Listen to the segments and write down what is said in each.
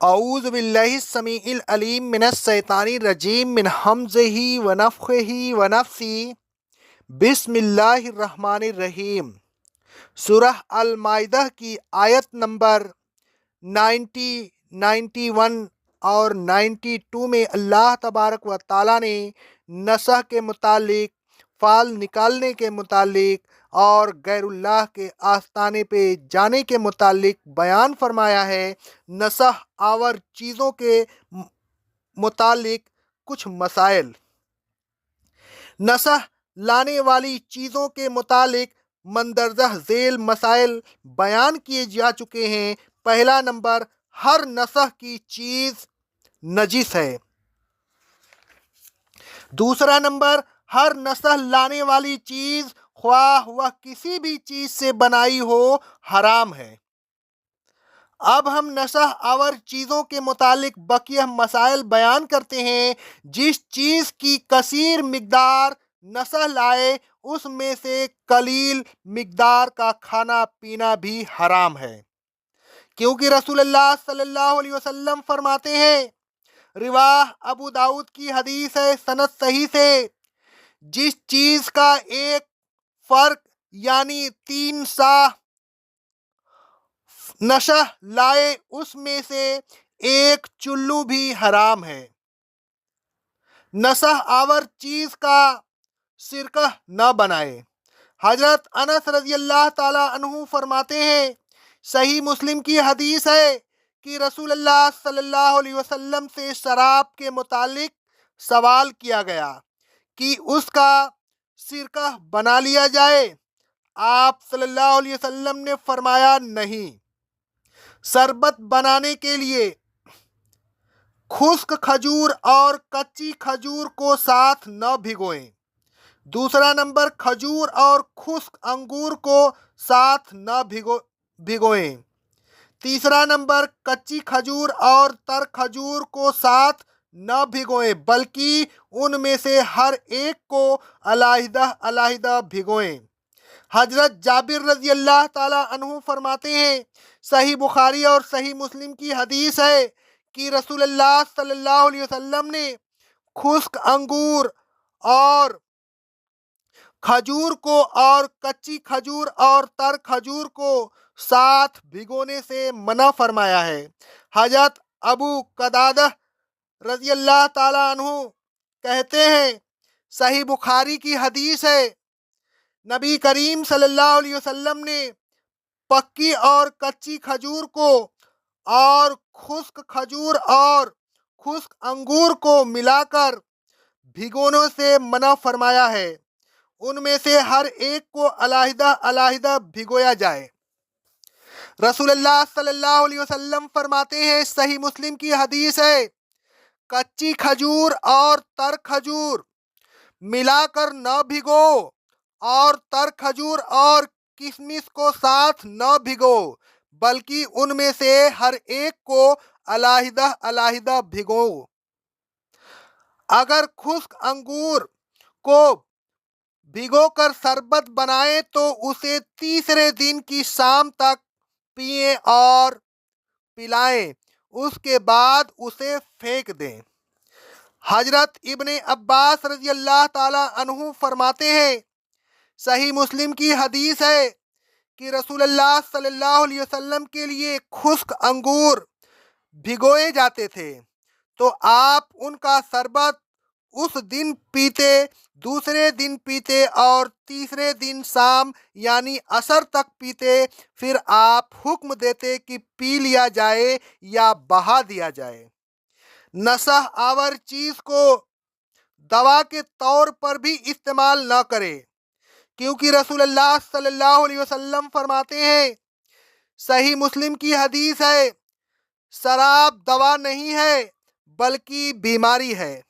اعوذ باللہ السمیع العلیم من الشیطان الرجیم من حمزہ ونفخہ ونفثہ بسم اللہ الرحمن الرحیم۔ سورہ المائدہ کی آیت نمبر 91 اور 92 میں اللہ تبارک و تعالیٰ نے نسخ کے متعلق، فال نکالنے کے متعلق اور غیر اللہ کے آستانے پہ جانے کے متعلق بیان فرمایا ہے۔ نسخ آور چیزوں کے متعلق کچھ مسائل۔ نسخ لانے والی چیزوں کے متعلق مندرجہ ذیل مسائل بیان کیے جا چکے ہیں۔ پہلا نمبر، ہر نسخ کی چیز نجس ہے۔ دوسرا نمبر، ہر نسخ لانے والی چیز خواہ وہ کسی بھی چیز سے بنائی ہو حرام ہے۔ اب ہم نسخ آور چیزوں کے متعلق بقیہ مسائل بیان کرتے ہیں۔ جس چیز کی کثیر مقدار نسخ لائے اس میں سے قلیل مقدار کا کھانا پینا بھی حرام ہے، کیونکہ رسول اللہ صلی اللہ علیہ وسلم فرماتے ہیں، رواہ ابو داؤد کی حدیث ہے سند صحیح سے، جس چیز کا ایک فرق یعنی 3 صاع نسخ لائے اس میں سے ایک چلو بھی حرام ہے۔ نسخ آور چیز کا سرقہ نہ بنائے۔ حضرت انس رضی اللہ تعالی عنہ فرماتے ہیں، صحیح مسلم کی حدیث ہے کہ رسول اللہ صلی اللہ علیہ وسلم سے شراب کے متعلق سوال کیا گیا کہ اس کا سرقہ بنا لیا جائے۔ آپ صلی اللہ علیہ وسلم نے فرمایا، نہیں، شربت بنانے کے لیے خشک کھجور اور کچی کھجور کو ساتھ نہ بھگوئیں۔ دوسرا نمبر، کھجور اور خشک انگور کو ساتھ نہ بھگوئیں۔ تیسرا نمبر، کچی کھجور اور تر کھجور کو ساتھ نہ بھگوئیں بلکہ ان میں سے ہر ایک کو علیحدہ علیحدہ بھگوئیں۔ حضرت جابر رضی اللہ تعالی عنہ فرماتے ہیں، صحیح بخاری اور صحیح مسلم کی حدیث ہے کہ رسول اللہ صلی اللہ علیہ وسلم نے خشک انگور اور کھجور کو اور کچی کھجور اور تر کھجور کو ساتھ بھگونے سے منع فرمایا ہے۔ حضرت ابو قتادہ رضی اللہ تعالی عنہ کہتے ہیں، صحیح بخاری کی حدیث ہے، نبی کریم صلی اللہ علیہ وسلم نے پکی اور کچی کھجور کو اور خشک کھجور اور خشک انگور کو ملا کر بھگونے سے منع فرمایا ہے، ان میں سے ہر ایک کو علیحدہ علیحدہ بھگویا جائے۔ رسول اللہ صلی اللہ علیہ وسلم فرماتے ہیں، صحیح مسلم کی حدیث ہے، کچی کھجور اور تر کھجور ملا کر نہ بھگو اور تر کھجور اور کشمش کو ساتھ نہ بھگو بلکہ ان میں سے ہر ایک کو علیحدہ علیحدہ بھگو۔ اگر خشک انگور کو بھگو کر شربت بنائیں تو اسے تیسرے دن کی شام تک پئیں اور پلائیں، اس کے بعد اسے پھینک دیں۔ حضرت ابن عباس رضی اللہ تعالی عنہ فرماتے ہیں، صحیح مسلم کی حدیث ہے کہ رسول اللہ صلی اللہ علیہ وسلم کے لیے خشک انگور بھگوئے جاتے تھے تو آپ ان کا شربت اس دن پیتے، دوسرے دن پیتے اور تیسرے دن شام یعنی عصر تک پیتے، پھر آپ حکم دیتے کہ پی لیا جائے یا بہا دیا جائے۔ نسخ آور چیز کو دوا کے طور پر بھی استعمال نہ کرے، کیونکہ رسول اللہ صلی اللہ علیہ وسلم فرماتے ہیں، صحیح مسلم کی حدیث ہے، شراب دوا نہیں ہے بلکہ بیماری ہے۔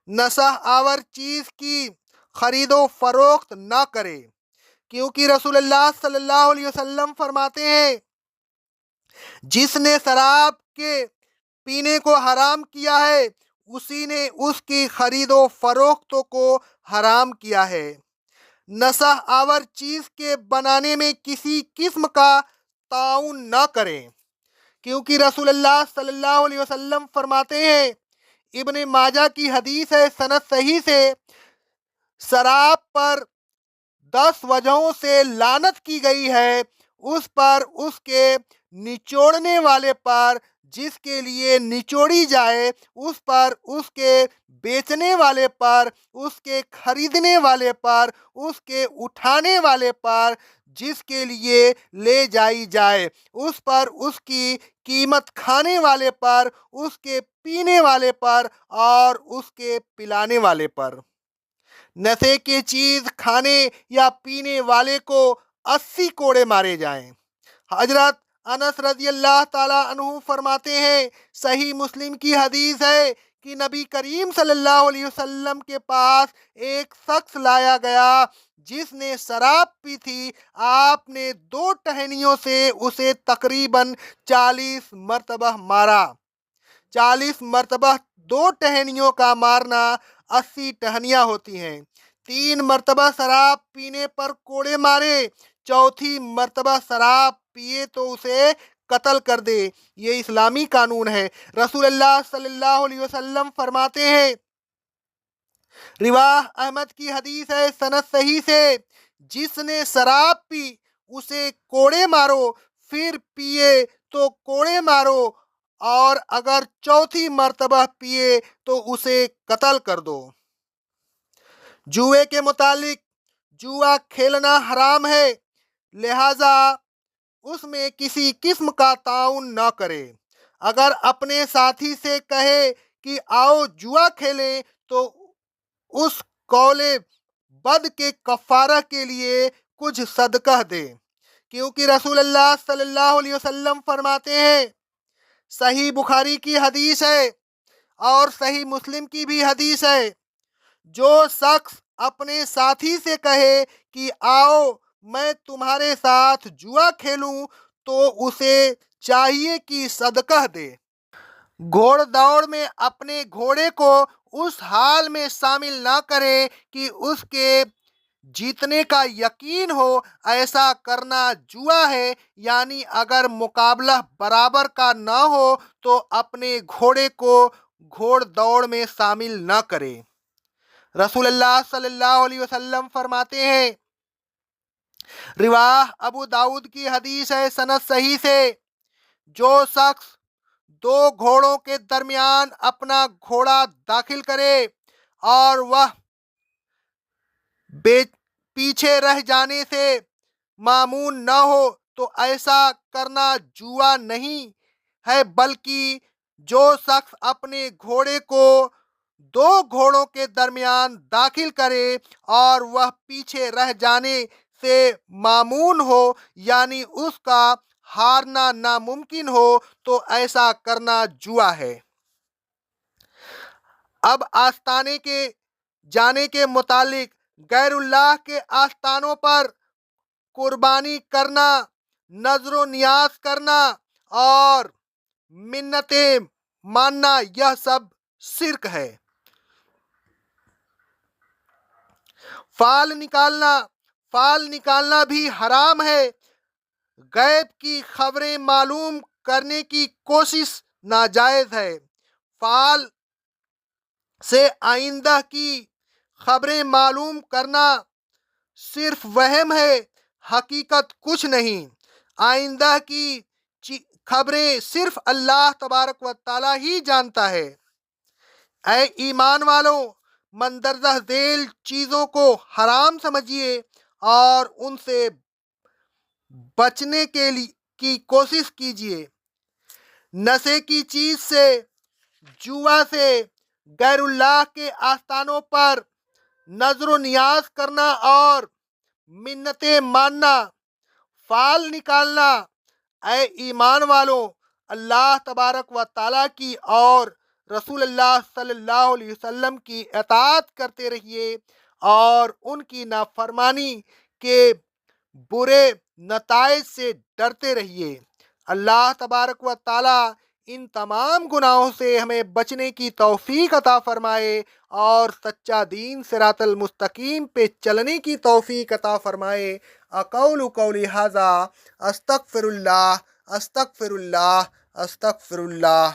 نسخ آور چیز کی خرید و فروخت نہ کرے، کیونکہ رسول اللہ صلی اللہ علیہ وسلم فرماتے ہیں، جس نے شراب کے پینے کو حرام کیا ہے اسی نے اس کی خرید و فروخت کو حرام کیا ہے۔ نسخ آور چیز کے بنانے میں کسی قسم کا تعاون نہ کریں، क्योंकि रसूल अल्लाह सल्लल्लाहु अलैहि वसल्लम फरमाते हैं, इब्न माजा की हदीस है सनद सही से, शराब पर 10 वजहों से लानत की गई है, उस पर, उसके निचोड़ने वाले पर, जिसके लिए निचोड़ी जाए, उस पर, उसके बेचने वाले पर, उसके खरीदने वाले पर, उसके उठाने वाले पर, जिसके लिए ले जाई जाए, उस पर, उसकी कीमत खाने वाले पर, उसके पीने वाले पर और उसके पिलाने वाले पर। नशे की चीज खाने या पीने वाले को 80 कोड़े मारे जाएं। हजरत अनस रजी अल्लाह ताला अन्हु फरमाते हैं, सही मुस्लिम की हदीस है कि नबी करीम सल्लल्लाहु अलैहि वसल्लम के पास एक शख्स लाया गया जिसने शराब पी थी। आपने 2 टहनियों से उसे तकरीबन 40 मरतबा मारा। 40 मरतबा 2 टहनियों का मारना 80 टहनियां होती हैं। 3 मरतबा शराब पीने पर कोड़े मारे, चौथी मरतबा शराब पिए तो उसे कत्ल कर दे। ये इस्लामी कानून है। रसूल अल्लाह सल्लल्लाहु अलैहि वसल्लम फरमाते हैं, रिवाह अहमद की हदीस है सनद सही से, जिसने शराब पी उसे कोड़े मारो, फिर पिए तो कोड़े मारो, और अगर चौथी मर्तबा पिए तो उसे कत्ल कर दो। जुए के मुतालिक, जुआ खेलना हराम है, लिहाजा उसमें किसी किस्म का ताउन न करे। अगर अपने साथी से कहे कि आओ जुआ खेलें, तो उस कौले बद के कफारा के लिए कुछ सदका दे, क्योंकि रसूल अल्लाह सल्लल्लाहु अलैहि वसल्लम फरमाते हैं, सही बुखारी की हदीस है और सही मुस्लिम की भी हदीस है, जो शख्स अपने साथी से कहे कि आओ मैं तुम्हारे साथ जुआ खेलूं, तो उसे चाहिए कि सदका दे। घोड़ दौड़ में अपने घोड़े को उस हाल में शामिल ना करे कि उसके जीतने का यकीन हो, ऐसा करना जुआ है। यानी अगर मुकाबला बराबर का ना हो तो अपने घोड़े को घोड़ दौड़ में शामिल ना करे। रसूल अल्लाह सल्लल्लाहु अलैहि वसल्लम फरमाते हैं, रिवाह अबू दाऊद की हदीस है सनद सही से, जो शख्स 2 घोड़ों के दरमियान अपना घोड़ा दाखिल करे और वह पीछे रह जाने से मामून न हो, तो ऐसा करना जुआ नहीं है, बल्कि जो शख्स अपने घोड़े को 2 घोड़ों के दरमियान दाखिल करे और वह पीछे रह जाने से मामून हो, यानी उसका हारना नामुमकिन हो, तो ऐसा करना जुआ है। अब आस्ताने के जाने के मुतालिक, गैरुल्लाह के आस्थानों पर कुर्बानी करना, नजरो नियाज करना और मिन्नतें मानना, यह सब शिर्क है। फाल निकालना भी हराम है। गैब की खबरें मालूम करने की कोशिश नाजायज है। फाल से आइंदा की खबरें मालूम करना सिर्फ वहम है, हकीकत कुछ नहीं। आइंदा की खबरें सिर्फ अल्लाह तबारक व ताला ही जानता है। ऐ ईमान वालों, मंदरजा झेल चीजों को हराम समझिए और उनसे बचने के लिए की कोशिश कीजिए। नशे की चीज से, जुआ से, गैरुल्लाह के आस्थानों पर नजरो नियाज करना और मिन्नतें मानना, फाल निकालना, ऐ ईमान वालों, अल्लाह तबारक व ताला की और रसूल अल्लाह सल्लल्लाहु अलैहि वसल्लम की इताअत करते रहिए और उनकी नाफरमानी के बुरे नताइज से डरते रहिए। अल्लाह तबारक व ताला इन तमाम गुनाहों से हमें बचने की तौफीक अता फरमाए और सच्चा दीन सिरातल मुस्तकीम पे चलने की तौफीक अता फरमाए। अक़ौलु क़ौली हाज़ा, अस्तग़फ़िरुल्लाह, अस्तग़फ़िरुल्लाह, استغفر اللہ.